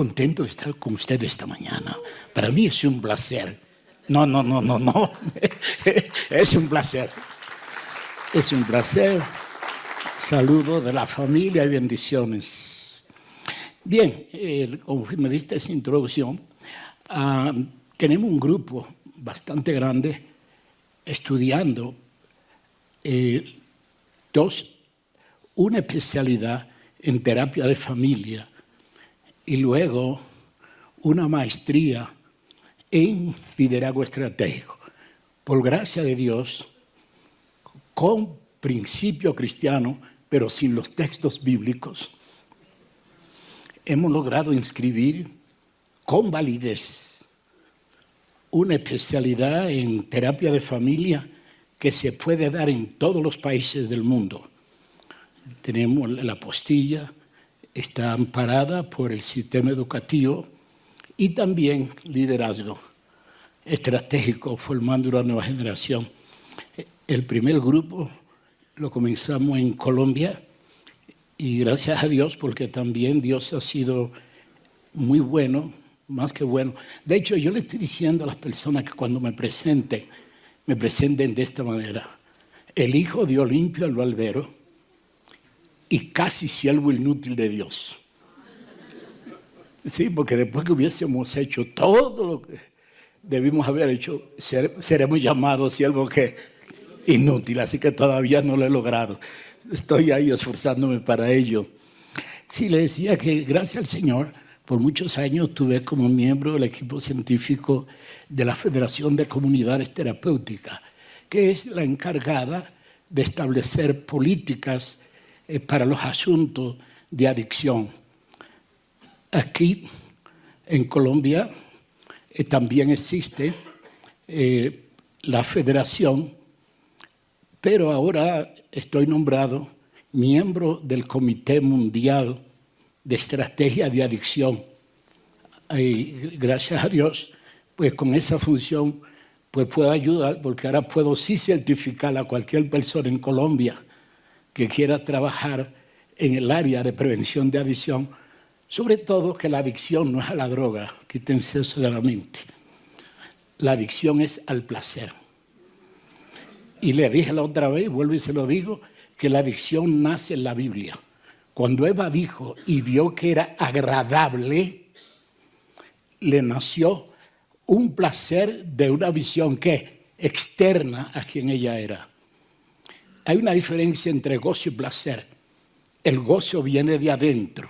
contento de estar con ustedes esta mañana. Para mí es un placer. No. Es un placer. Es un placer. Saludo de la familia y bendiciones. Bien, como me diste esa introducción, tenemos un grupo bastante grande estudiando una especialidad en terapia de familia y luego una maestría en liderazgo estratégico. Por gracia de Dios, con principio cristiano, pero sin los textos bíblicos, hemos logrado inscribir con validez una especialidad en terapia de familia que se puede dar en todos los países del mundo. Tenemos la apostilla, está amparada por el sistema educativo y también liderazgo estratégico, formando una nueva generación. El primer grupo lo comenzamos en Colombia y gracias a Dios, porque también Dios ha sido muy bueno, más que bueno. De hecho, yo le estoy diciendo a las personas que cuando me presenten de esta manera: el hijo de Olimpio el barbero y casi siervo inútil de Dios. Sí, porque después que hubiésemos hecho todo lo que debimos haber hecho, seremos llamados siervos que inútil, así que todavía no lo he logrado. Estoy ahí esforzándome para ello. Sí, le decía que gracias al Señor, por muchos años estuve como miembro del equipo científico de la Federación de Comunidades Terapéuticas, que es la encargada de establecer políticas para los asuntos de adicción. Aquí en Colombia también existe la federación, pero ahora estoy nombrado miembro del Comité Mundial de Estrategia de Adicción. Y gracias a Dios, pues con esa función pues puedo ayudar, porque ahora puedo sí certificar a cualquier persona en Colombia que quiera trabajar en el área de prevención de adicción, sobre todo que la adicción no es a la droga, quítense eso de la mente. La adicción es al placer. Y le dije la otra vez, vuelvo y se lo digo, que la adicción nace en la Biblia. Cuando Eva dijo y vio que era agradable, le nació un placer de una visión que externa a quien ella era. Hay una diferencia entre gozo y placer. El gozo viene de adentro.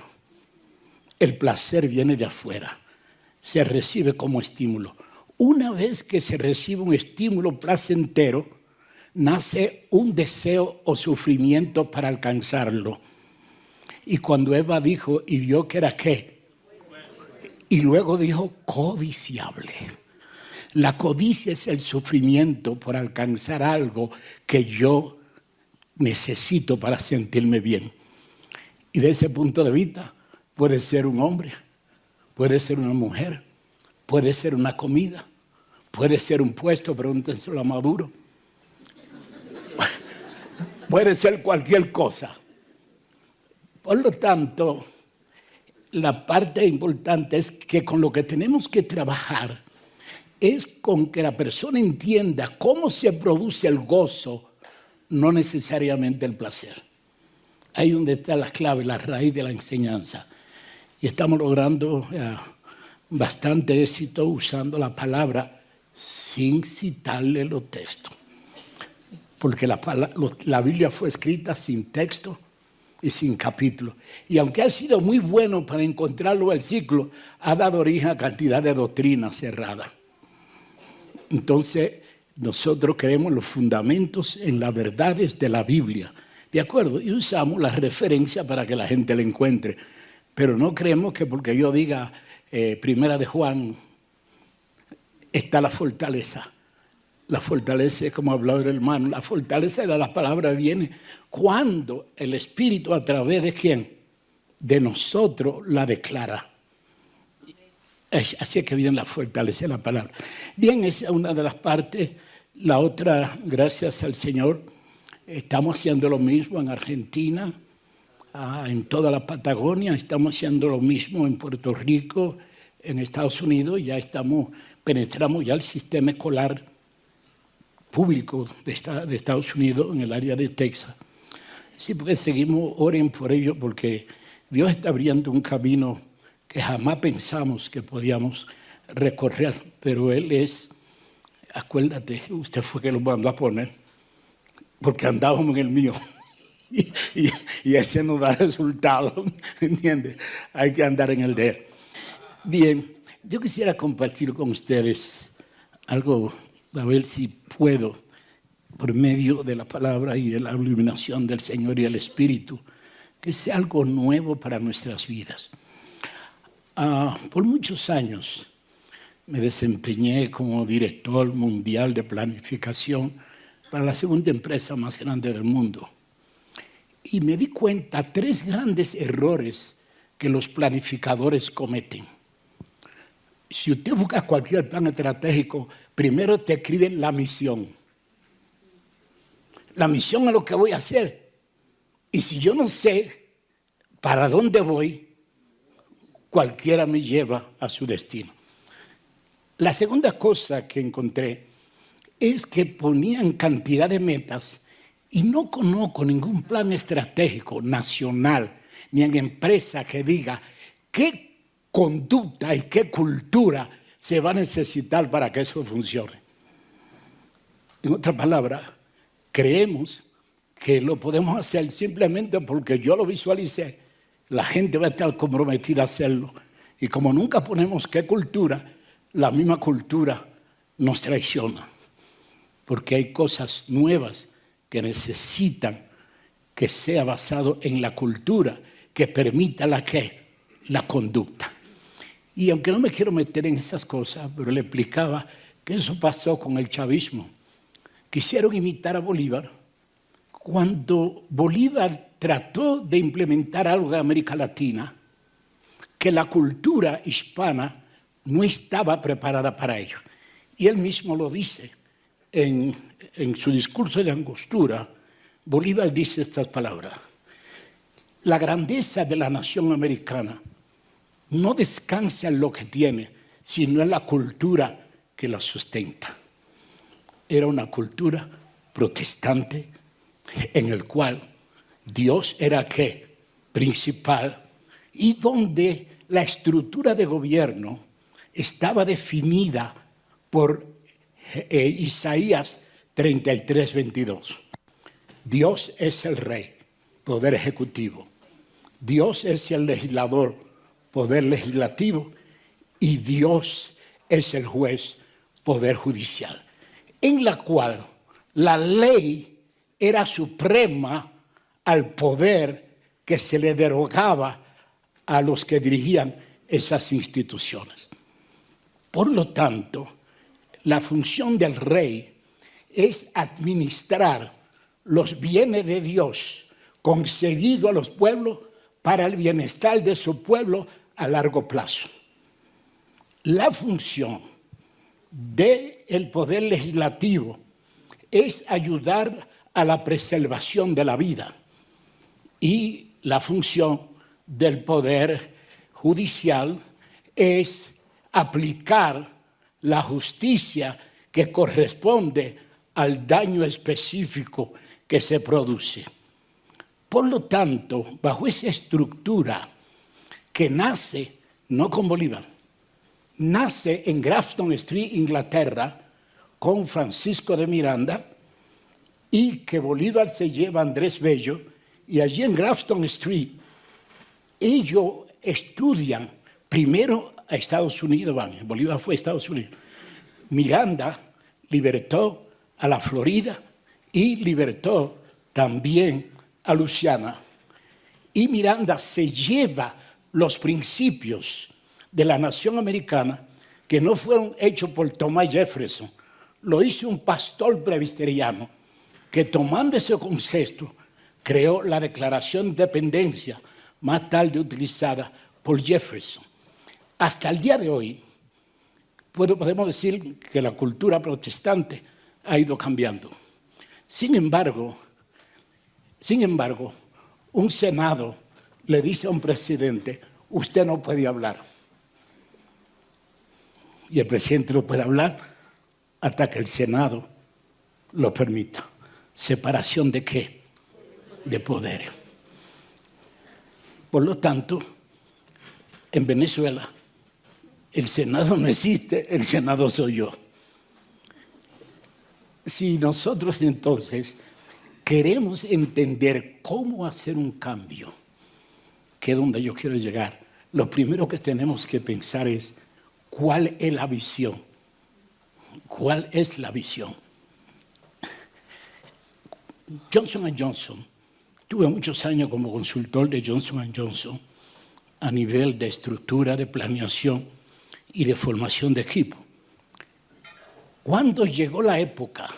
El placer viene de afuera. Se recibe como estímulo. Una vez que se recibe un estímulo placentero, nace un deseo o sufrimiento para alcanzarlo. Y cuando Eva dijo y vio que era ¿qué? Y luego dijo codiciable. La codicia es el sufrimiento por alcanzar algo que yo necesito para sentirme bien. Y de ese punto de vista puede ser un hombre, puede ser una mujer, puede ser una comida, puede ser un puesto, pregúntenselo a Maduro. Puede ser cualquier cosa. Por lo tanto, la parte importante es que con lo que tenemos que trabajar es con que la persona entienda cómo se produce el gozo, no necesariamente el placer. Ahí donde está la clave, la raíz de la enseñanza. Y estamos logrando bastante éxito usando la palabra sin citarle los textos. Porque la Biblia fue escrita sin texto y sin capítulo. Y aunque ha sido muy bueno para encontrar los versículos, ha dado origen a cantidad de doctrinas cerradas. Entonces, nosotros creemos los fundamentos en las verdades de la Biblia. ¿De acuerdo? Y usamos la referencia para que la gente la encuentre. Pero no creemos que porque yo diga Primera de Juan, está la fortaleza. La fortaleza es como hablaba el hermano. La fortaleza de la palabra viene cuando el Espíritu, a través de ¿quién? De nosotros la declara. Así es que viene la fortaleza de la palabra. Bien, esa es una de las partes. La otra, gracias al Señor, estamos haciendo lo mismo en Argentina. en toda la Patagonia, estamos haciendo lo mismo en Puerto Rico, en Estados Unidos, ya penetramos ya el sistema escolar público de Estados Unidos en el área de Texas. Sí, porque seguimos, oren por ello, porque Dios está abriendo un camino que jamás pensamos que podíamos recorrer, pero Él es, acuérdate, usted fue que lo mandó a poner, porque andábamos en el mío. Y ese no da resultado, ¿entiende? Hay que andar en el de Él. Bien, yo quisiera compartir con ustedes algo, a ver si puedo, por medio de la palabra y de la iluminación del Señor y el Espíritu, que sea algo nuevo para nuestras vidas. Por muchos años me desempeñé como director mundial de planificación para la segunda empresa más grande del mundo. Y me di cuenta de 3 grandes errores que los planificadores cometen. Si usted busca cualquier plan estratégico, primero te escriben la misión. La misión es lo que voy a hacer. Y si yo no sé para dónde voy, cualquiera me lleva a su destino. La segunda cosa que encontré es que ponían cantidad de metas y no conozco ningún plan estratégico nacional ni en empresa que diga qué conducta y qué cultura se va a necesitar para que eso funcione. En otras palabras, creemos que lo podemos hacer simplemente porque yo lo visualicé. La gente va a estar comprometida a hacerlo. Y como nunca ponemos qué cultura, la misma cultura nos traiciona. Porque hay cosas nuevas que necesitan que sea basado en la cultura, que permita la conducta. Y aunque no me quiero meter en esas cosas, pero le explicaba que eso pasó con el chavismo. Quisieron imitar a Bolívar. Cuando Bolívar trató de implementar algo de América Latina, que la cultura hispana no estaba preparada para ello. Y él mismo lo dice en su discurso de Angostura. Bolívar dice estas palabras: la grandeza de la nación americana no descansa en lo que tiene, sino en la cultura que la sustenta. Era una cultura protestante en el cual Dios era principal, y donde la estructura de gobierno estaba definida por Isaías 33:22. Dios es el rey, poder ejecutivo. Dios es el legislador, poder legislativo. Y Dios es el juez, poder judicial. En la cual la ley era suprema al poder que se le derogaba a los que dirigían esas instituciones. Por lo tanto, la función del rey es administrar los bienes de Dios concedidos a los pueblos para el bienestar de su pueblo a largo plazo. La función del poder legislativo es ayudar a la preservación de la vida, y la función del poder judicial es aplicar la justicia que corresponde al daño específico que se produce. Por lo tanto, bajo esa estructura que nace, no con Bolívar, nace en Grafton Street, Inglaterra, con Francisco de Miranda, y que Bolívar se lleva a Andrés Bello, y allí en Grafton Street ellos estudian primero a Estados Unidos, Bolívar fue a Estados Unidos. Miranda libertó a la Florida y libertó también a Luisiana. Y Miranda se lleva los principios de la nación americana, que no fueron hechos por Thomas Jefferson, lo hizo un pastor presbiteriano que, tomando ese concepto, creó la Declaración de Independencia, más tarde utilizada por Jefferson. Hasta el día de hoy, podemos decir que la cultura protestante ha ido cambiando. Sin embargo, un Senado le dice a un presidente, usted no puede hablar. Y el presidente no puede hablar hasta que el Senado lo permita. ¿Separación de qué? De poderes. Por lo tanto, en Venezuela, el Senado no existe, el Senado soy yo. Si nosotros entonces queremos entender cómo hacer un cambio, que es donde yo quiero llegar, lo primero que tenemos que pensar es cuál es la visión. ¿Cuál es la visión? Johnson & Johnson, tuve muchos años como consultor de Johnson & Johnson a nivel de estructura, de planeación y de formación de equipo. Cuando llegó la época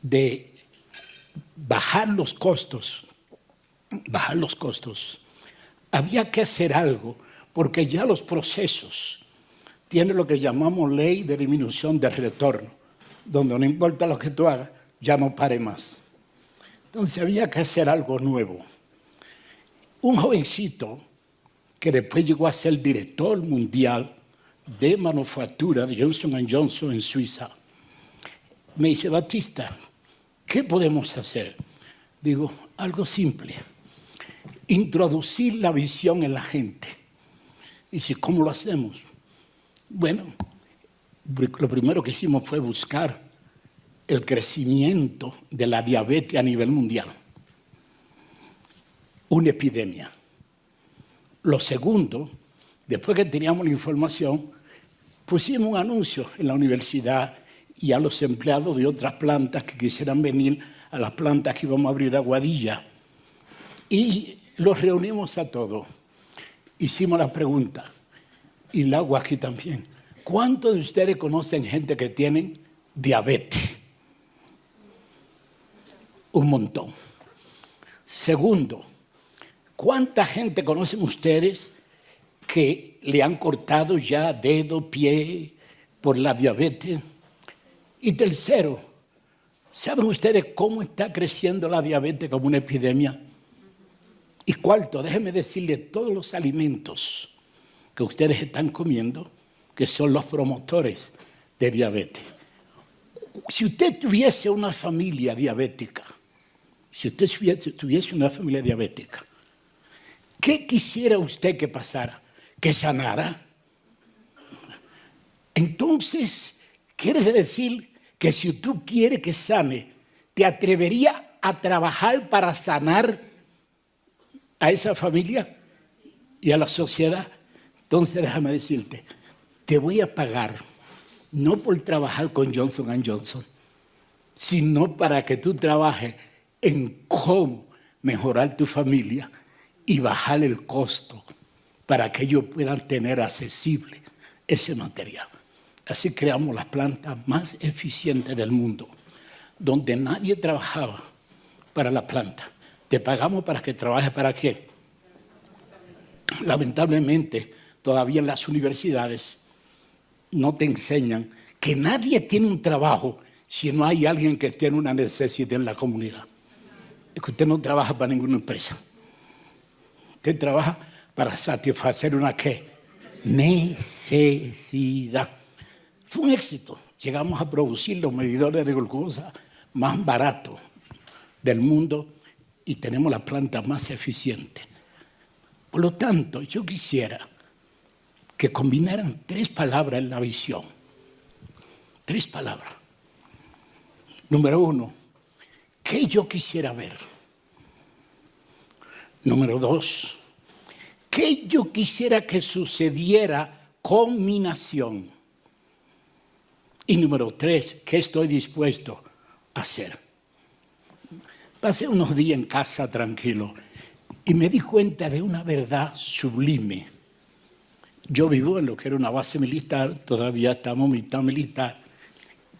de bajar los costos, había que hacer algo porque ya los procesos tienen lo que llamamos ley de disminución del retorno, donde no importa lo que tú hagas, ya no pare más. Entonces había que hacer algo nuevo. Un jovencito que después llegó a ser director mundial de manufactura de Johnson & Johnson en Suiza, me dice, Batista, ¿qué podemos hacer? Digo, algo simple, introducir la visión en la gente. Y dice, ¿cómo lo hacemos? Bueno, lo primero que hicimos fue buscar el crecimiento de la diabetes a nivel mundial. Una epidemia. Lo segundo, después que teníamos la información, pusimos un anuncio en la universidad y a los empleados de otras plantas que quisieran venir a las plantas que íbamos a abrir a Aguadilla. Y los reunimos a todos. Hicimos la pregunta, y la hago aquí también. ¿Cuántos de ustedes conocen gente que tienen diabetes? Un montón. Segundo, ¿cuánta gente conocen ustedes que le han cortado ya dedo, pie por la diabetes? Y tercero, ¿saben ustedes cómo está creciendo la diabetes como una epidemia? Y cuarto, déjenme decirles todos los alimentos que ustedes están comiendo que son los promotores de diabetes. Si usted tuviese una familia diabética, ¿qué quisiera usted que pasara? ¿Que sanara? Entonces, quiere decir que si tú quieres que sane, ¿te atreverías a trabajar para sanar a esa familia y a la sociedad? Entonces, déjame decirte, te voy a pagar, no por trabajar con Johnson & Johnson, sino para que tú trabajes en cómo mejorar tu familia y bajar el costo para que ellos puedan tener accesible ese material. Así creamos las plantas más eficientes del mundo, donde nadie trabajaba para la planta. Te pagamos para que trabajes para quién. Lamentablemente, todavía en las universidades no te enseñan que nadie tiene un trabajo si no hay alguien que tiene una necesidad en la comunidad. Es que usted no trabaja para ninguna empresa. Usted trabaja para satisfacer una ¿qué? Necesidad. Fue un éxito. Llegamos a producir los medidores de glucosa más baratos del mundo y tenemos la planta más eficiente. Por lo tanto, yo quisiera que combinaran 3 palabras en la visión. 3 palabras. Número 1, ¿qué yo quisiera ver? Número 2, ¿qué yo quisiera que sucediera con mi nación? Y número 3, ¿qué estoy dispuesto a hacer? Pasé unos días en casa tranquilo y me di cuenta de una verdad sublime. Yo vivo en lo que era una base militar, todavía estamos mitad militar,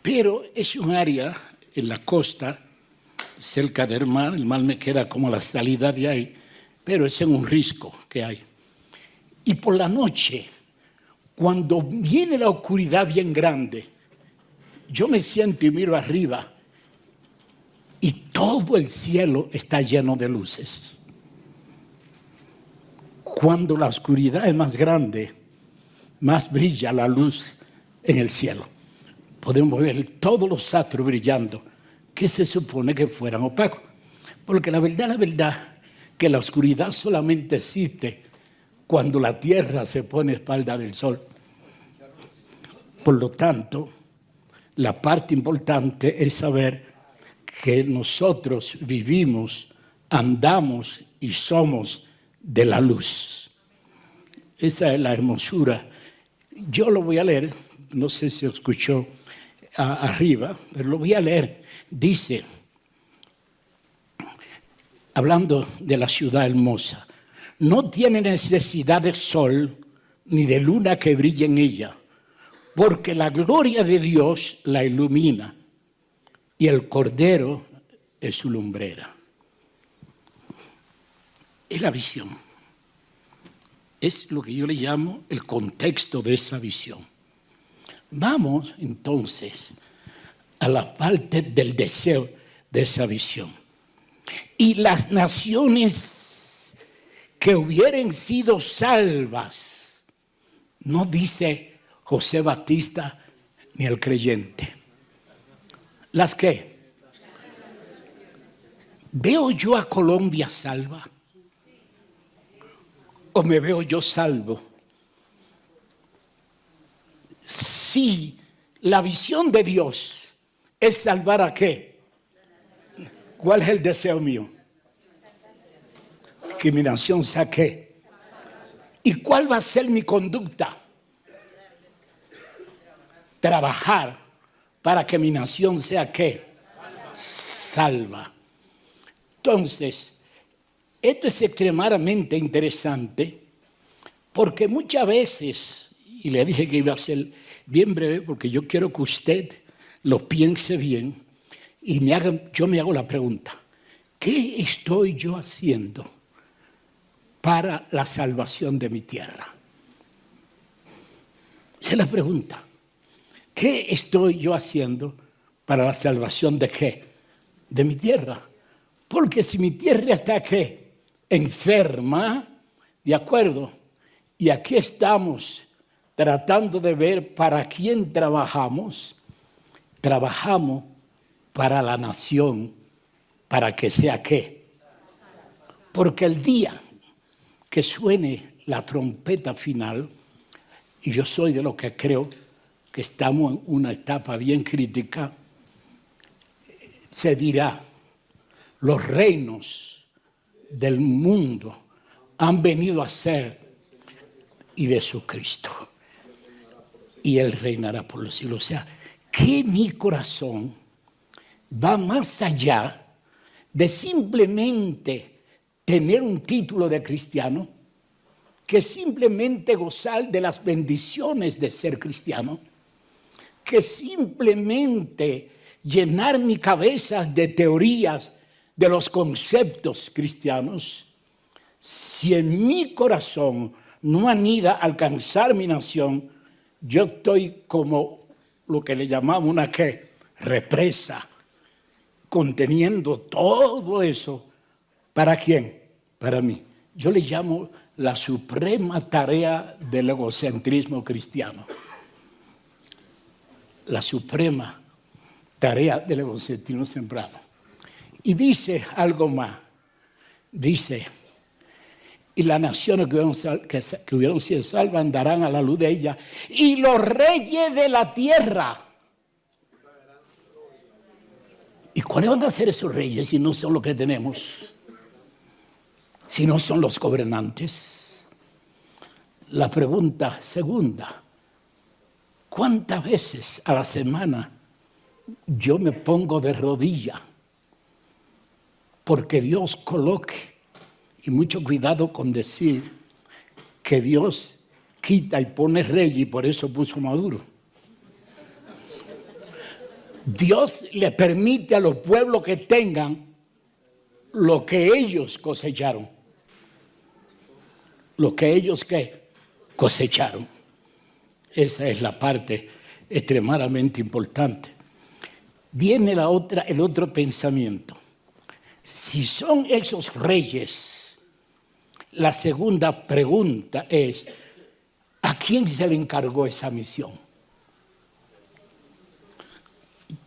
pero es un área en la costa, cerca del mar. El mar me queda como a la salida de ahí, pero es en un risco que hay. Y por la noche, cuando viene la oscuridad bien grande, yo me siento y miro arriba y todo el cielo está lleno de luces. Cuando la oscuridad es más grande, más brilla la luz en el cielo. Podemos ver todos los astros brillando, que se supone que fueran opacos. Porque la verdad, que la oscuridad solamente existe cuando la tierra se pone a espalda del sol. Por lo tanto, la parte importante es saber que nosotros vivimos, andamos y somos de la luz. Esa es la hermosura. Yo lo voy a leer, no sé si escuchó arriba, pero lo voy a leer. Dice, hablando de la ciudad hermosa, no tiene necesidad de sol ni de luna que brille en ella, porque la gloria de Dios la ilumina y el Cordero es su lumbrera. Es la visión. Es lo que yo le llamo el contexto de esa visión. Vamos entonces a la parte del deseo de esa visión. Y las naciones que hubieran sido salvas, no dice José Batista ni el creyente. ¿Las qué? ¿Veo yo a Colombia salva? ¿O me veo yo salvo? Si la visión de Dios es salvar a qué, ¿cuál es el deseo mío? Que mi nación sea qué. ¿Y cuál va a ser mi conducta? Trabajar para que mi nación sea qué, salva. Entonces, esto es extremadamente interesante porque muchas veces, y le dije que iba a ser bien breve porque yo quiero que usted lo piense bien y yo me hago la pregunta, ¿qué estoy yo haciendo para la salvación de mi tierra? Esa es la pregunta. ¿Qué estoy yo haciendo para la salvación de qué? De mi tierra. Porque si mi tierra está ¿qué? Enferma, ¿de acuerdo? Y aquí estamos tratando de ver para quién trabajamos. Trabajamos para la nación, para que sea ¿qué? Porque el día que suene la trompeta final, y yo soy de los que creo que estamos en una etapa bien crítica, se dirá, los reinos del mundo han venido a ser y de su Cristo. Y Él reinará por los siglos. O sea, que mi corazón va más allá de simplemente tener un título de cristiano, que simplemente gozar de las bendiciones de ser cristiano, que simplemente llenar mi cabeza de teorías de los conceptos cristianos. Si en mi corazón no anida a alcanzar mi nación, yo estoy como lo que le llamamos una ¿qué? Represa, conteniendo todo eso. ¿Para quién? Para mí. Yo le llamo la suprema tarea del egocentrismo cristiano. La suprema tarea del egocentrismo temprano. Y dice algo más. Dice, y las naciones que hubieron sido salvas andarán a la luz de ella. Y los reyes de la tierra. ¿Y cuáles van a ser esos reyes si no son los que tenemos? Si no son los gobernantes. La pregunta segunda. ¿Cuántas veces a la semana yo me pongo de rodilla porque Dios coloque? Y mucho cuidado con decir que Dios quita y pone rey y por eso puso Maduro. Dios le permite a los pueblos que tengan lo que ellos cosecharon. Lo que ellos ¿qué? Cosecharon. Esa es la parte extremadamente importante. Viene el otro pensamiento. Si son esos reyes La segunda pregunta es, ¿a quién se le encargó esa misión?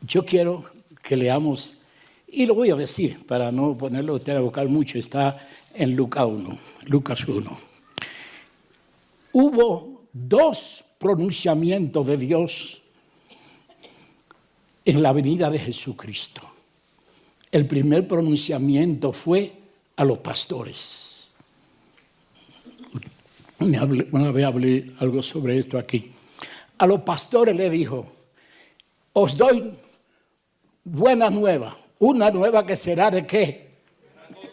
Yo quiero que leamos, y lo voy a decir para no ponerlo usted a buscar mucho, está en Lucas 1. Hubo 2 pronunciamientos de Dios en la venida de Jesucristo. El primer pronunciamiento fue a los pastores. Una vez hablé algo sobre esto aquí. A los pastores le dijo, os doy buena nueva, una nueva que será de ¿qué?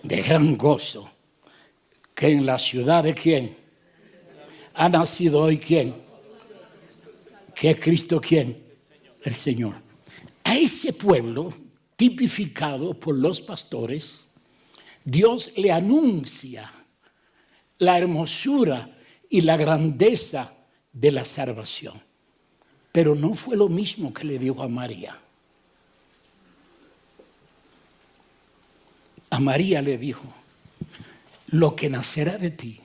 De gran gozo. Que en la ciudad de ¿quién? Ha nacido hoy ¿quién? ¿Que es Cristo quién? El Señor. A ese pueblo, tipificado por los pastores, Dios le anuncia la hermosura y la grandeza de la salvación. Pero no fue lo mismo que le dijo a María. A María le dijo, lo que nacerá de ti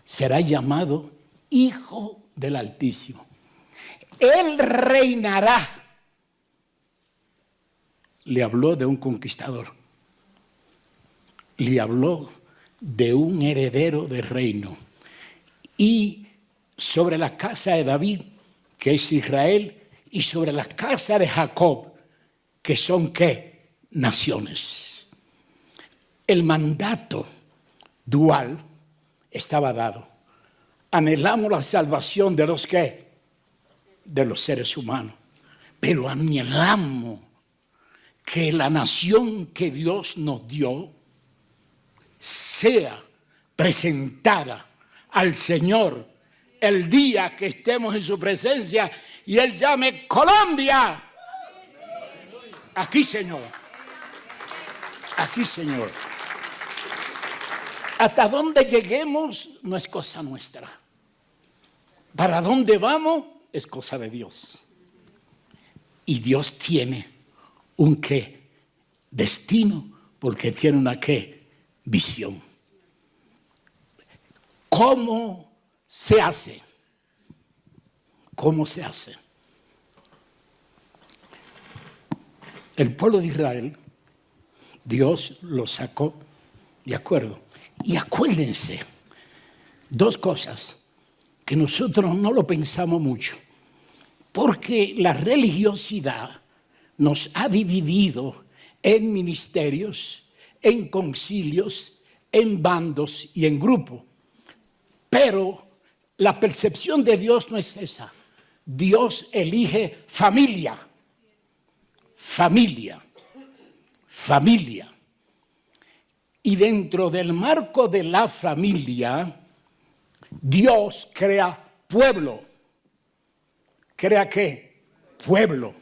será llamado Hijo del Altísimo. Él reinará. Le habló de un conquistador. Le habló de un heredero del reino. Y sobre la casa de David, que es Israel, y sobre la casa de Jacob, que son ¿qué? Naciones. El mandato dual estaba dado. Anhelamos la salvación de los ¿qué? De los seres humanos. Pero anhelamos que la nación que Dios nos dio sea presentada al Señor el día que estemos en su presencia y Él llame Colombia. Aquí, Señor. Aquí, Señor. Hasta donde lleguemos no es cosa nuestra. Para dónde vamos es cosa de Dios. Y Dios tiene un ¿qué? Destino, porque tiene una ¿qué? Visión. ¿Cómo se hace? ¿Cómo se hace? El pueblo de Israel, Dios lo sacó, de acuerdo. Y acuérdense, 2 cosas que nosotros no lo pensamos mucho, porque la religiosidad nos ha dividido en ministerios, en concilios, en bandos y en grupos. Pero la percepción de Dios no es esa. Dios elige familia. Familia. Familia. Y dentro del marco de la familia, Dios crea pueblo. ¿Crea qué? Pueblo.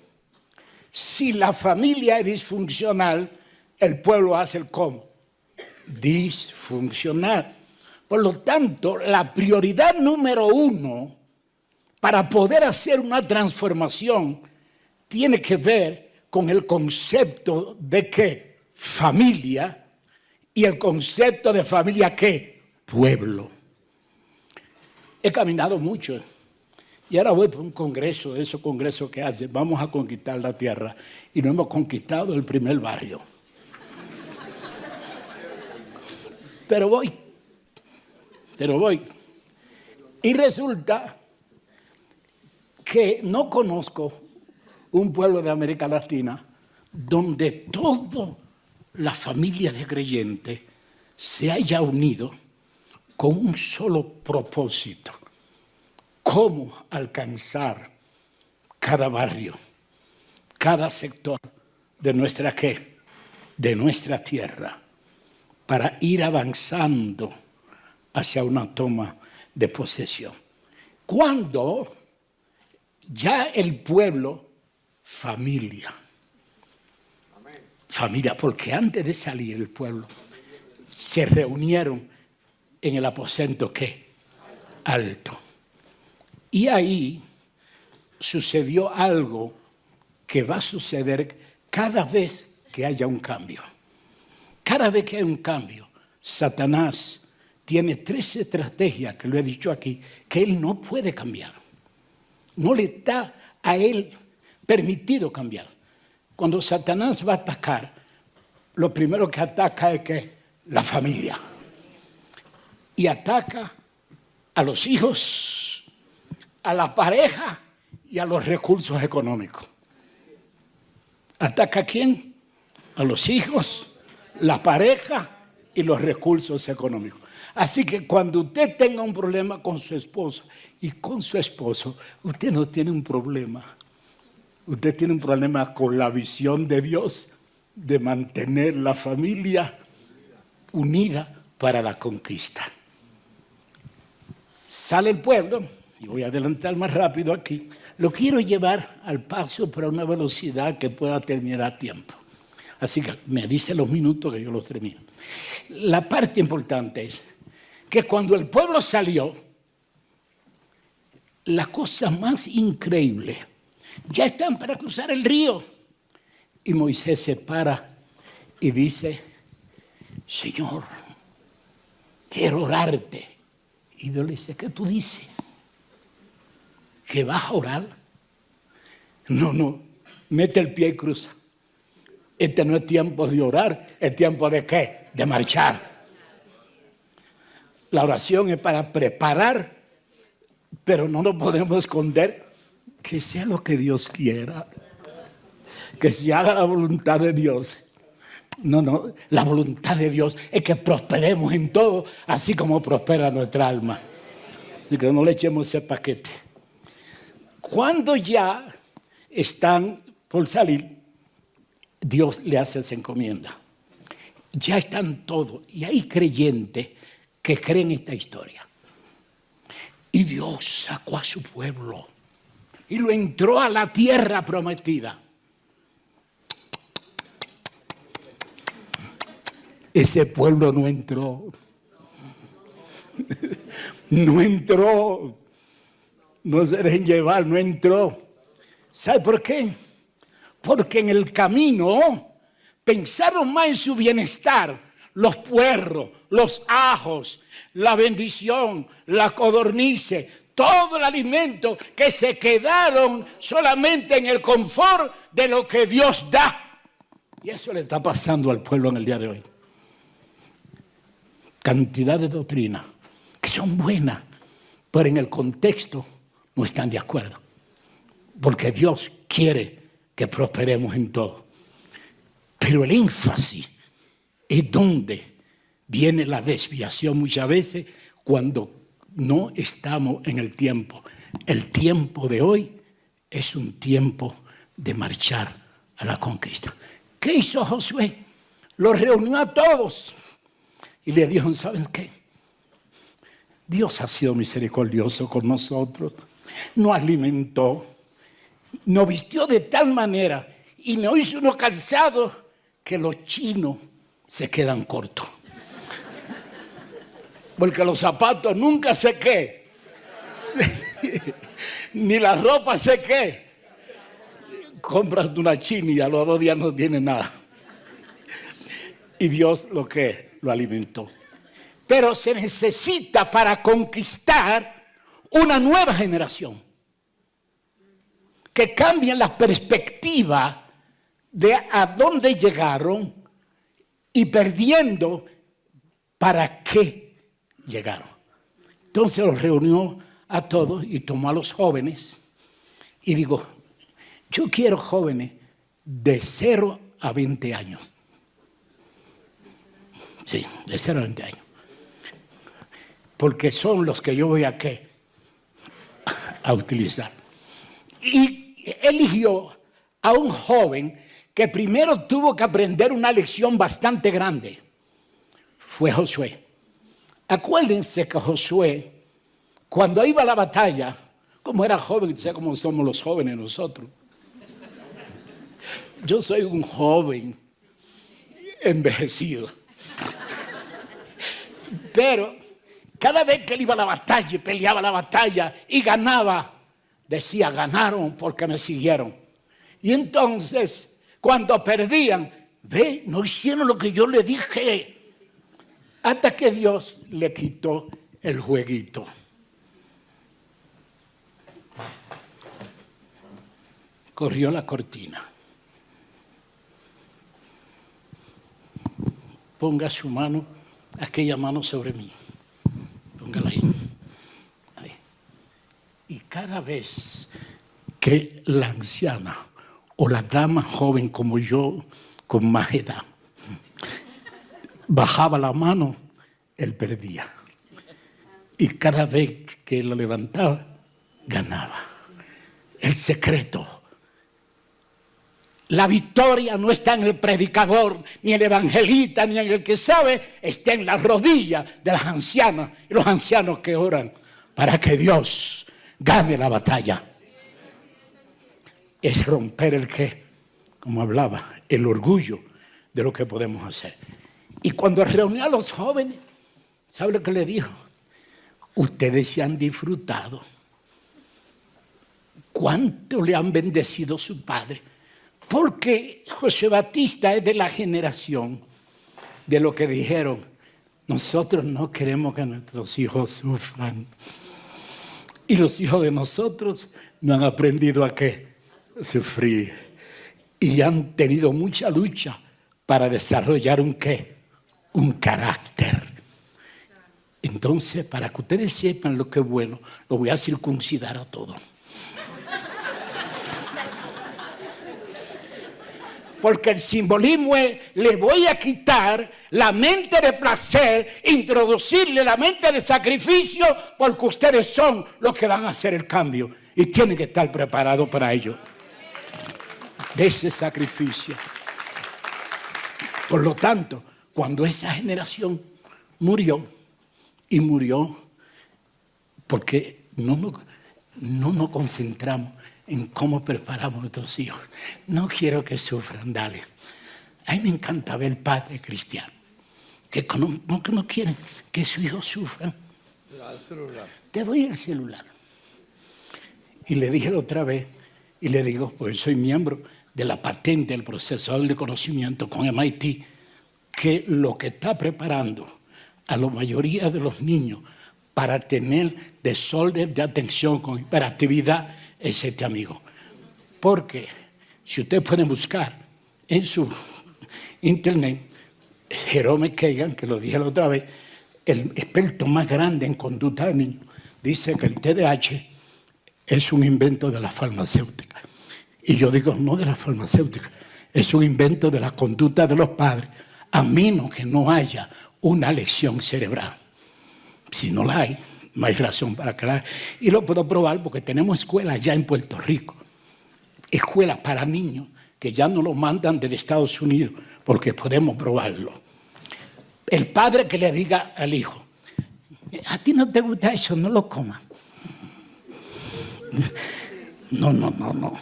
Si la familia es disfuncional, el pueblo hace el cómo. Disfuncional. Por lo tanto, la prioridad número 1 para poder hacer una transformación tiene que ver con el concepto de ¿qué? Familia. Y el concepto de familia ¿qué? Pueblo. He caminado mucho. Y ahora voy por un congreso, de esos congresos que hacen, vamos a conquistar la tierra. Y no hemos conquistado el primer barrio. Pero voy. Y resulta que no conozco un pueblo de América Latina donde toda la familia de creyentes se haya unido con un solo propósito. ¿Cómo alcanzar cada barrio, cada sector de nuestra ¿qué? De nuestra tierra, para ir avanzando hacia una toma de posesión? Cuando ya el pueblo, familia, porque antes de salir el pueblo, se reunieron en el aposento ¿qué? Alto. Y ahí sucedió algo que va a suceder cada vez que haya un cambio. Cada vez que hay un cambio, Satanás tiene 3 estrategias, que lo he dicho aquí, que él no puede cambiar. No le está a él permitido cambiar. Cuando Satanás va a atacar, lo primero que ataca es que la familia. Y ataca a los hijos, a la pareja y a los recursos económicos. ¿Ataca a quién? A los hijos, la pareja y los recursos económicos. Así que cuando usted tenga un problema con su esposa y con su esposo, usted no tiene un problema. Usted tiene un problema con la visión de Dios de mantener la familia unida para la conquista. Sale el pueblo, y voy a adelantar más rápido aquí, lo quiero llevar al paso pero a una velocidad que pueda terminar a tiempo. Así que me dice los minutos que yo los termino. La parte importante es que cuando el pueblo salió, la cosa más increíble, ya están para cruzar el río. Y Moisés se para y dice, Señor, quiero orarte. Y Dios le dice, ¿qué tú dices? ¿Que vas a orar? No, mete el pie y cruza. Este no es tiempo de orar, es tiempo de ¿qué? De marchar. La oración es para preparar, pero no nos podemos esconder. Que sea lo que Dios quiera. Que se haga la voluntad de Dios. No, la voluntad de Dios es que prosperemos en todo, así como prospera nuestra alma. Así que no le echemos ese paquete. Cuando ya están por salir, Dios le hace esa encomienda. Ya están todos, y hay creyentes que creen esta historia. Y Dios sacó a su pueblo y lo entró a la tierra prometida. Ese pueblo no entró. No entró. No se dejen llevar, no entró. ¿Sabe por qué? Porque en el camino pensaron más en su bienestar. Los puerros, los ajos, la bendición, la codornices, todo el alimento, que se quedaron solamente en el confort de lo que Dios da. Y eso le está pasando al pueblo en el día de hoy. Cantidad de doctrinas que son buenas, pero en el contexto no están de acuerdo. Porque Dios quiere que prosperemos en todo. Pero el énfasis es donde viene la desviación muchas veces cuando no estamos en el tiempo. El tiempo de hoy es un tiempo de marchar a la conquista. ¿Qué hizo Josué? Los reunió a todos y le dijo, ¿saben qué? Dios ha sido misericordioso con nosotros, nos alimentó, nos vistió de tal manera y nos hizo unos calzados que los chinos se quedan cortos. Porque los zapatos nunca sé qué, ni la ropa sé qué. Compras una china y a los 2 días no tiene nada. Y Dios lo alimentó. Pero se necesita para conquistar una nueva generación que cambie la perspectiva de a dónde llegaron y perdiendo para qué llegaron. Entonces los reunió a todos y tomó a los jóvenes y digo, yo quiero jóvenes de 0 a 20 años. Sí, de 0 a 20 años. Porque son los que yo voy a utilizar. Y eligió a un joven que primero tuvo que aprender una lección bastante grande. Fue Josué. Acuérdense que Josué, cuando iba a la batalla, como era joven, sé cómo somos los jóvenes nosotros. Yo soy un joven envejecido. Pero cada vez que él iba a la batalla y peleaba la batalla y ganaba, decía, ganaron porque me siguieron. Y entonces, cuando perdían, ve, no hicieron lo que yo le dije. Hasta que Dios le quitó el jueguito. Corrió la cortina. Ponga su mano, aquella mano sobre mí. Póngala ahí. Ahí. Y cada vez que la anciana o la dama joven como yo, con más edad, bajaba la mano, él perdía. Y cada vez que lo levantaba, ganaba. El secreto. La victoria no está en el predicador, ni el evangelista, ni en el que sabe, está en las rodillas de las ancianas y los ancianos que oran para que Dios gane la batalla. Es romper el qué, como hablaba, el orgullo de lo que podemos hacer. Y cuando reunió a los jóvenes, ¿sabe lo que le dijo? Ustedes se han disfrutado. ¿Cuánto le han bendecido su padre? Porque José Batista es de la generación de lo que dijeron, nosotros no queremos que nuestros hijos sufran. Y los hijos de nosotros no han aprendido a qué, sufrir. Y han tenido mucha lucha para desarrollar un qué, un carácter. Entonces, para que ustedes sepan lo que es bueno, lo voy a circuncidar a todos. Porque el simbolismo es, le voy a quitar la mente de placer, introducirle la mente de sacrificio, porque ustedes son los que van a hacer el cambio. Y tienen que estar preparados para ello. De ese sacrificio. Por lo tanto, cuando esa generación murió, y murió porque no nos concentramos en cómo preparamos a nuestros hijos. No quiero que sufran, dale. A mí me encanta ver padres cristianos que no quieren que sus hijos sufran. Te doy el celular. Y le dije la otra vez, y le digo, pues soy miembro de la patente del procesador de conocimiento con MIT, que lo que está preparando a la mayoría de los niños para tener desorden de atención con hiperactividad es este amigo. Porque si ustedes pueden buscar en su internet, Jerome Kagan, que lo dije la otra vez, el experto más grande en conducta de niños, dice que el TDAH es un invento de la farmacéutica. Y yo digo, no de la farmacéutica, es un invento de la conducta de los padres, a menos que no haya una lección cerebral. Si no la hay, no hay razón para que la haya. Y lo puedo probar porque tenemos escuelas ya en Puerto Rico, escuelas para niños que ya no lo mandan desde Estados Unidos porque podemos probarlo. El padre que le diga al hijo, a ti no te gusta eso, no lo comas. No.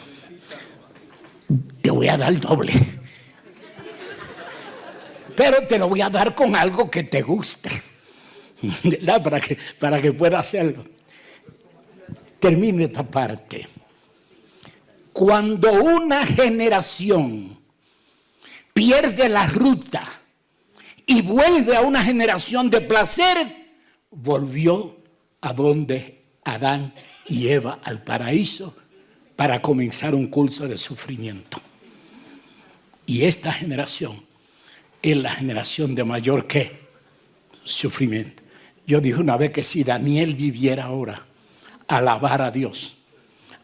Te voy a dar doble. Pero te lo voy a dar con algo que te guste. ¿Verdad? Para que pueda hacerlo. Termino esta parte. Cuando una generación pierde la ruta y vuelve a una generación de placer, volvió a donde Adán y Eva, al paraíso, para comenzar un curso de sufrimiento. Y esta generación es la generación de mayor ¿qué? Sufrimiento. Yo dije una vez que si Daniel viviera ahora, alabar a Dios,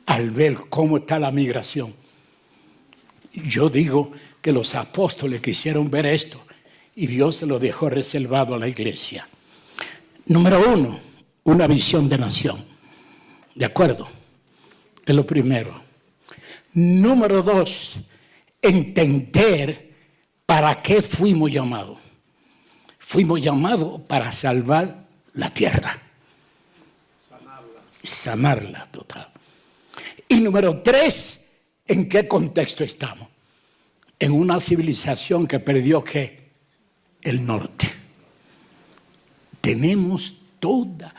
al ver cómo está la migración. Yo digo que los apóstoles quisieron ver esto y Dios se lo dejó reservado a la iglesia. Número 1, una visión de nación. ¿De acuerdo? Es lo primero. Número 2, entender para qué fuimos llamados. Fuimos llamados para salvar la tierra. Sanarla total. Y número 3, ¿en qué contexto estamos? En una civilización que perdió ¿qué? El norte. Tenemos toda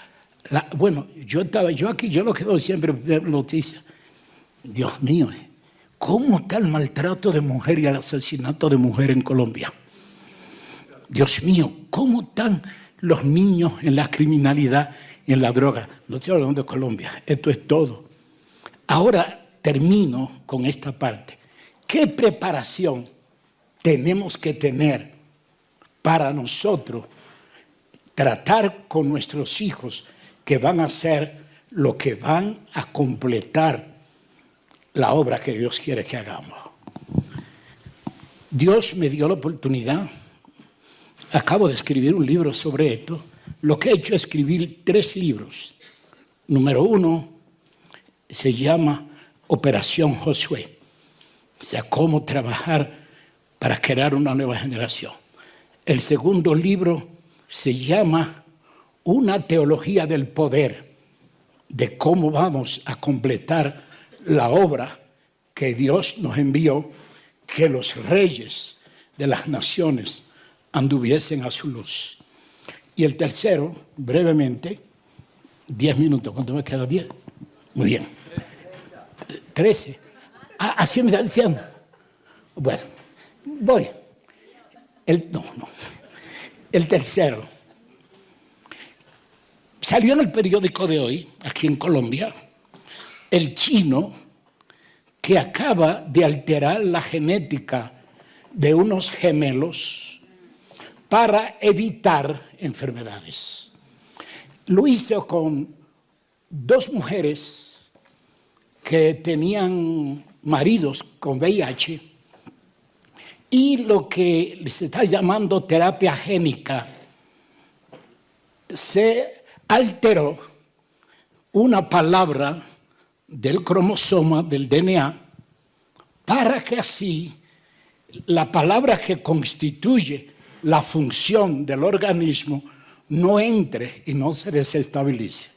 la... Bueno, yo aquí, yo lo que veo siempre en noticias. Dios mío, ¿cómo está el maltrato de mujer y el asesinato de mujer en Colombia? Dios mío, ¿cómo están los niños en la criminalidad y en la droga? No estoy hablando de Colombia, esto es todo. Ahora termino con esta parte. ¿Qué preparación tenemos que tener para nosotros tratar con nuestros hijos que van a hacer lo que van a completar la obra que Dios quiere que hagamos? Dios me dio la oportunidad, acabo de escribir un libro sobre esto. Lo que he hecho es escribir 3 libros. Número 1 se llama Operación Josué, o sea, cómo trabajar para crear una nueva generación. El segundo libro se llama Una teología del poder, de cómo vamos a completar la obra que Dios nos envió, que los reyes de las naciones anduviesen a su luz. Y el tercero, brevemente, 10 minutos, ¿cuánto me queda? 10. Muy bien. 13. Así me está diciendo. Bueno, voy. El tercero. Salió en el periódico de hoy, aquí en Colombia, el chino que acaba de alterar la genética de unos gemelos para evitar enfermedades. Lo hizo con 2 mujeres que tenían maridos con VIH y lo que se está llamando terapia génica. Se alteró una palabra del cromosoma, del DNA, para que así la palabra que constituye la función del organismo no entre y no se desestabilice.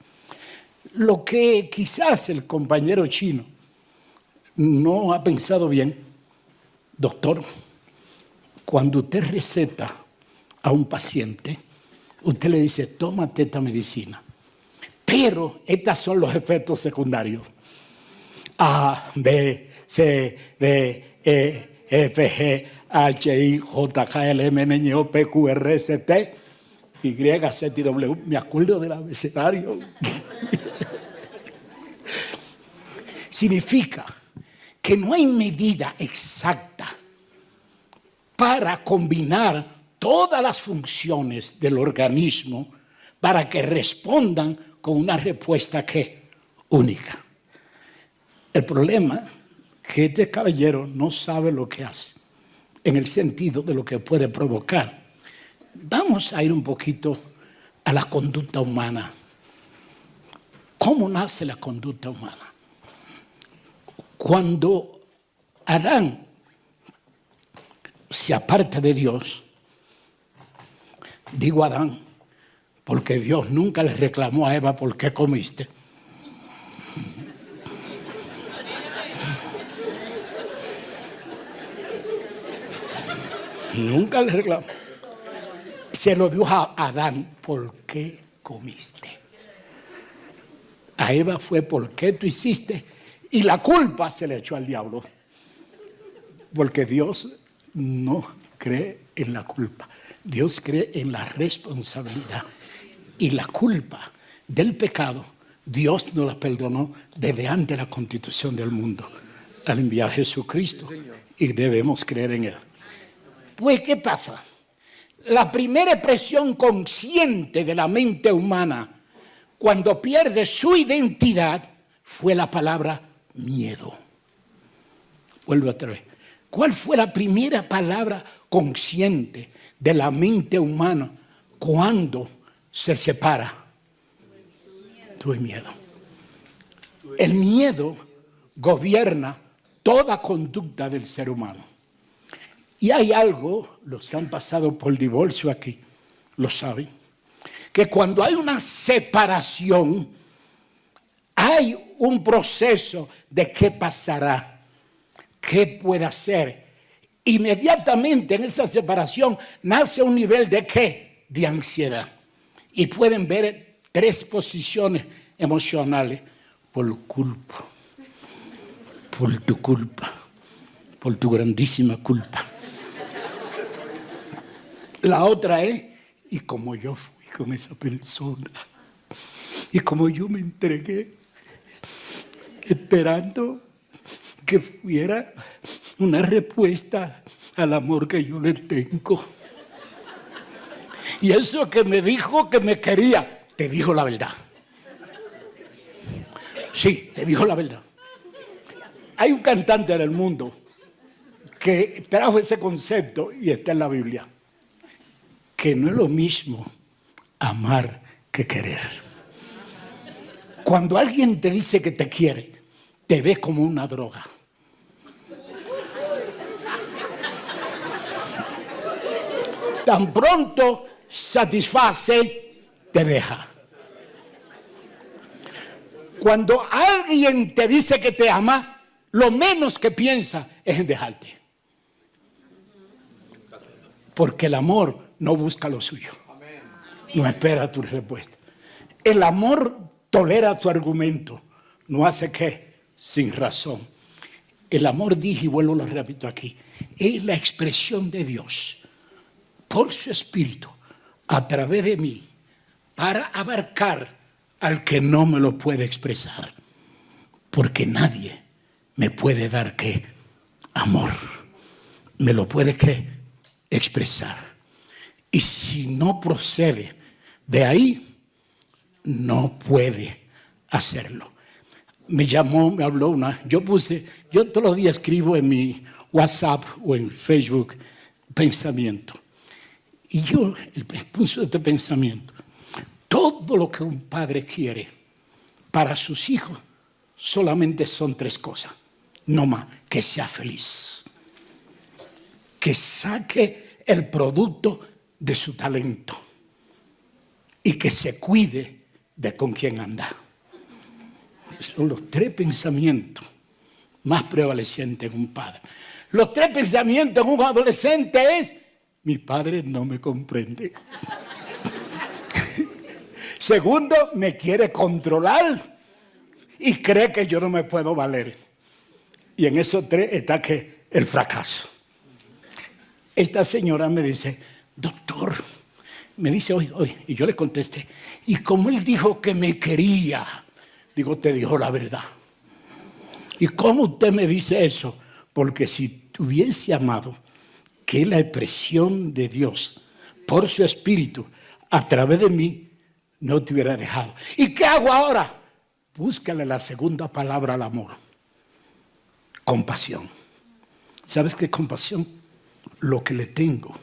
Lo que quizás el compañero chino no ha pensado bien, doctor, cuando usted receta a un paciente, usted le dice, tómate esta medicina, pero estos son los efectos secundarios. A, B, C, D, E, F, G, H, I, J, K, L, M, N, O, P, Q, R, S, T, Y, Z, y W. Me acuerdo del abecedario. Significa que no hay medida exacta para combinar todas las funciones del organismo para que respondan con una respuesta que única. El problema es que este caballero no sabe lo que hace, en el sentido de lo que puede provocar. Vamos a ir un poquito a la conducta humana. ¿Cómo nace la conducta humana? Cuando Adán se aparta de Dios, digo Adán, porque Dios nunca le reclamó a Eva por qué comiste. Nunca le reclamó. Se lo dijo a Adán, ¿por qué comiste? A Eva fue, ¿por qué tú hiciste? Y la culpa se le echó al diablo. Porque Dios no cree en la culpa. Dios cree en la responsabilidad. Y la culpa del pecado, Dios nos la perdonó desde antes de la constitución del mundo, al enviar a Jesucristo. Y debemos creer en Él. Pues, ¿qué pasa? La primera expresión consciente de la mente humana, cuando pierde su identidad, fue la palabra miedo. Vuelvo otra vez. ¿Cuál fue la primera palabra consciente de la mente humana cuando se separa? Tuve miedo. El miedo gobierna toda conducta del ser humano. Y hay algo, los que han pasado por divorcio aquí lo saben, que cuando hay una separación, hay un proceso de qué pasará, qué puede hacer. Inmediatamente en esa separación nace un nivel de ¿qué? De ansiedad. Y pueden ver 3 posiciones emocionales. Por culpa, por tu culpa, por tu grandísima culpa. La otra es, y como yo fui con esa persona, y como yo me entregué, esperando que fuera una respuesta al amor que yo le tengo. Y eso que me dijo que me quería, te dijo la verdad. Sí, te dijo la verdad. Hay un cantante del mundo que trajo ese concepto y está en la Biblia, que no es lo mismo amar que querer. Cuando alguien te dice que te quiere, te ve como una droga. Tan pronto satisface, te deja. Cuando alguien te dice que te ama, lo menos que piensa es en dejarte. Porque el amor no busca lo suyo. No espera tu respuesta. El amor tolera tu argumento. No hace qué, sin razón. El amor, dije y vuelvo lo repito aquí, es la expresión de Dios por su Espíritu a través de mí para abarcar al que no me lo puede expresar. Porque nadie me puede dar qué, amor. Me lo puede qué, expresar. Y si no procede de ahí, no puede hacerlo. Me llamó, me habló yo todos los días escribo en mi WhatsApp o en Facebook pensamiento. Y yo puse este pensamiento. Todo lo que un padre quiere para sus hijos solamente son 3 cosas. No más, que sea feliz. Que saque el producto de su talento. Y que se cuide de con quién anda. Son los 3 pensamientos más prevalecientes en un padre. Los 3 pensamientos en un adolescente es: mi padre no me comprende. Segundo, me quiere controlar y cree que yo no me puedo valer. Y en esos 3 está que el fracaso. Esta señora me dice: doctor, me dice hoy, y yo le contesté, y como él dijo que me quería, digo, te dijo la verdad. ¿Y cómo usted me dice eso? Porque si tuviese amado, que es la expresión de Dios por su Espíritu a través de mí, no te hubiera dejado. ¿Y qué hago ahora? Búscale la segunda palabra al amor: compasión. ¿Sabes qué es compasión? Lo que le tengo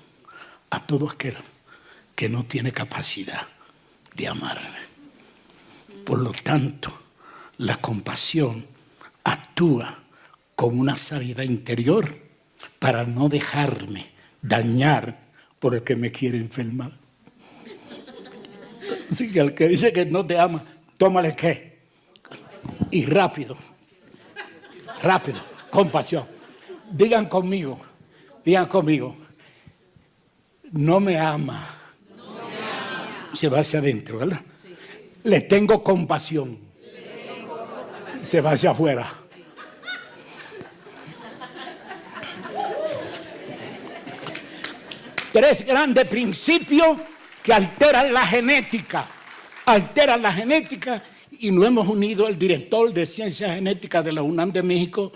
a todo aquel que no tiene capacidad de amarme. Por lo tanto, la compasión actúa como una salida interior para no dejarme dañar por el que me quiere enfermar. Así que al que dice que no te ama, tómale qué. Y rápido, compasión. Digan conmigo, no me ama. Se va hacia adentro, ¿verdad? Sí. Le tengo compasión. Se va hacia afuera. Tres grandes principios que alteran la genética. Y nos hemos unido al director de Ciencias Genéticas de la UNAM de México,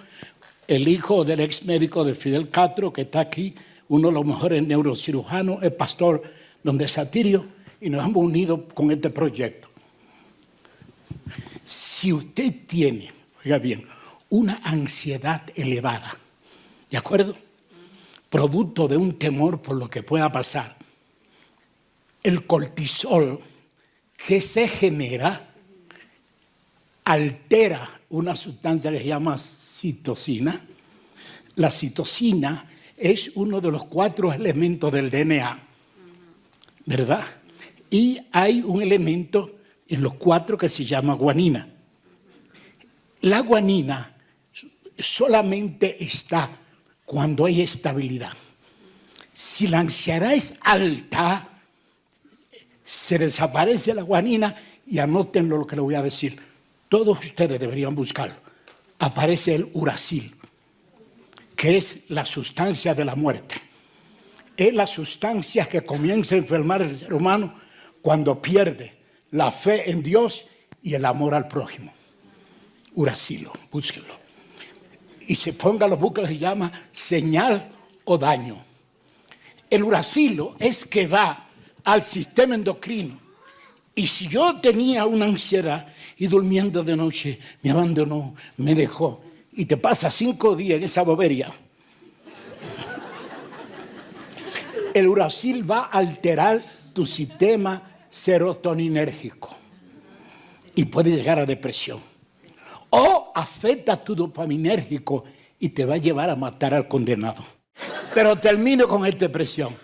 el hijo del ex médico de Fidel Castro, que está aquí, uno de los mejores neurocirujanos, el pastor don Desatirio, y nos hemos unido con este proyecto. Si usted tiene, oiga bien, una ansiedad elevada, ¿de acuerdo? Producto de un temor por lo que pueda pasar, el cortisol que se genera altera una sustancia que se llama citosina. La citosina es uno de los 4 elementos del DNA, ¿verdad? Y hay un elemento en los 4 que se llama guanina. La guanina solamente está cuando hay estabilidad. Si la ansiedad es alta, se desaparece la guanina, y anótenlo lo que le voy a decir. Todos ustedes deberían buscarlo. Aparece el uracil, que es la sustancia de la muerte. es la sustancia que comienza a enfermar el ser humano cuando pierde la fe en Dios y el amor al prójimo. Uracilo, búsquenlo. Y se ponga los bucles, se llama señal o daño. El uracilo es que va al sistema endocrino. Y si yo tenía una ansiedad y durmiendo de noche me abandonó, me dejó, y te pasa 5 días en esa bobería, el uracil va a alterar tu sistema serotoninérgico y puede llegar a depresión. O afecta tu dopaminérgico y te va a llevar a matar al condenado. Pero termino con esta expresión.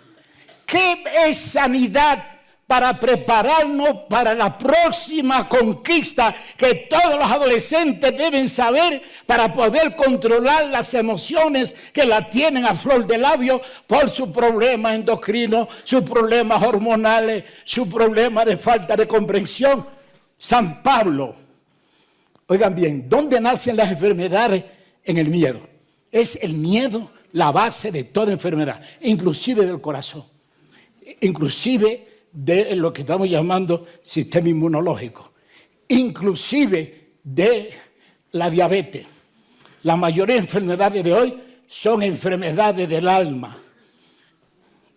¿Qué es sanidad para prepararnos para la próxima conquista que todos los adolescentes deben saber para poder controlar las emociones que la tienen a flor de labio por sus problemas endocrinos, sus problemas hormonales, su problema de falta de comprensión? San Pablo, oigan bien, ¿dónde nacen las enfermedades? En el miedo. Es el miedo la base de toda enfermedad, inclusive del corazón, inclusive de lo que estamos llamando sistema inmunológico, inclusive de la diabetes. La mayoría de enfermedades de hoy son enfermedades del alma.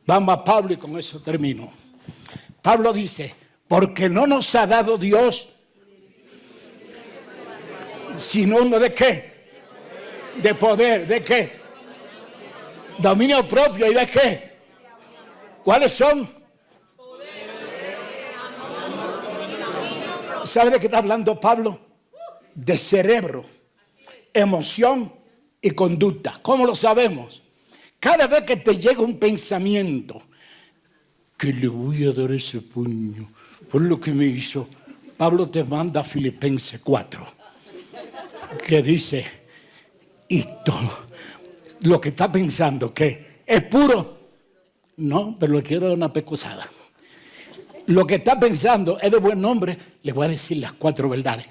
Vamos a Pablo y con eso termino. Pablo dice, porque no nos ha dado Dios sino uno de qué, de poder, de qué, dominio propio y de qué, ¿cuáles son? ¿Sabe de qué está hablando Pablo? De cerebro, emoción y conducta. ¿Cómo lo sabemos? Cada vez que te llega un pensamiento, que le voy a dar ese puño por lo que me hizo, Pablo te manda a Filipenses 4, que dice, y todo lo que está pensando, que es puro, no, pero le quiero dar una pecosada. Lo que está pensando es de buen nombre, le voy a decir las 4 verdades.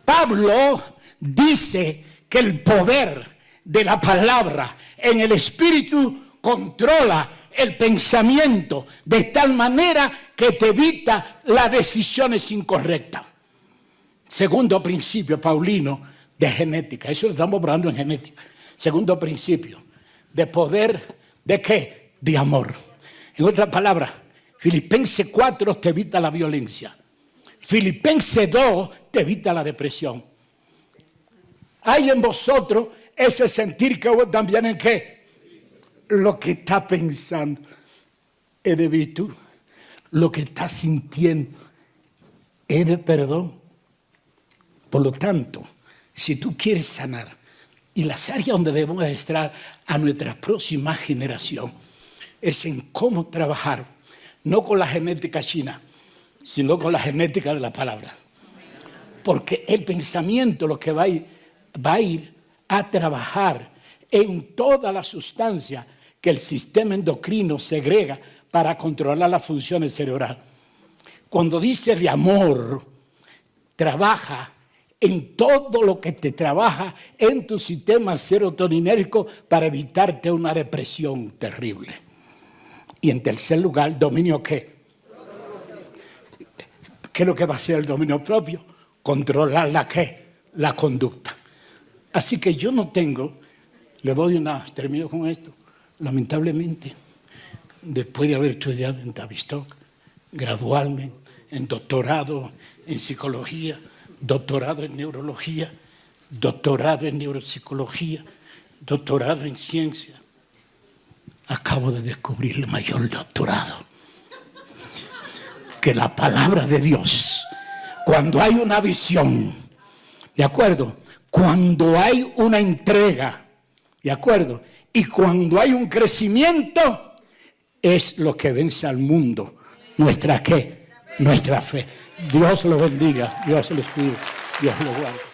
Pablo dice que el poder de la palabra en el espíritu controla el pensamiento de tal manera que te evita las decisiones incorrectas. Segundo principio paulino de genética, eso lo estamos hablando en genética. Segundo principio, de poder, ¿de qué? De amor. En otras palabras, Filipenses 4 te evita la violencia. Filipenses 2 te evita la depresión. Hay en vosotros ese sentir que vos también en qué. Lo que está pensando es de virtud. Lo que está sintiendo es de perdón. Por lo tanto, si tú quieres sanar, y las áreas donde debemos estar a nuestra próxima generación, es en cómo trabajar, no con la genética china, sino con la genética de la palabra. Porque el pensamiento lo que va a ir a trabajar en toda la sustancia que el sistema endocrino segrega para controlar las funciones cerebrales. Cuando dice de amor, trabaja en todo lo que te trabaja en tu sistema serotoninérgico para evitarte una depresión terrible. Y en tercer lugar, dominio ¿qué? ¿Qué es lo que va a hacer el dominio propio? Controlar la ¿qué? La conducta. Así que yo no tengo, termino con esto, lamentablemente, después de haber estudiado en Tavistock, graduarme en doctorado en psicología, doctorado en neurología, doctorado en neuropsicología, doctorado en ciencia, acabo de descubrir el mayor doctorado, que la palabra de Dios, cuando hay una visión, ¿de acuerdo? Cuando hay una entrega, ¿de acuerdo? Y cuando hay un crecimiento, es lo que vence al mundo. ¿Nuestra qué? Nuestra fe. Dios lo bendiga, Dios los cuide, Dios lo guarde.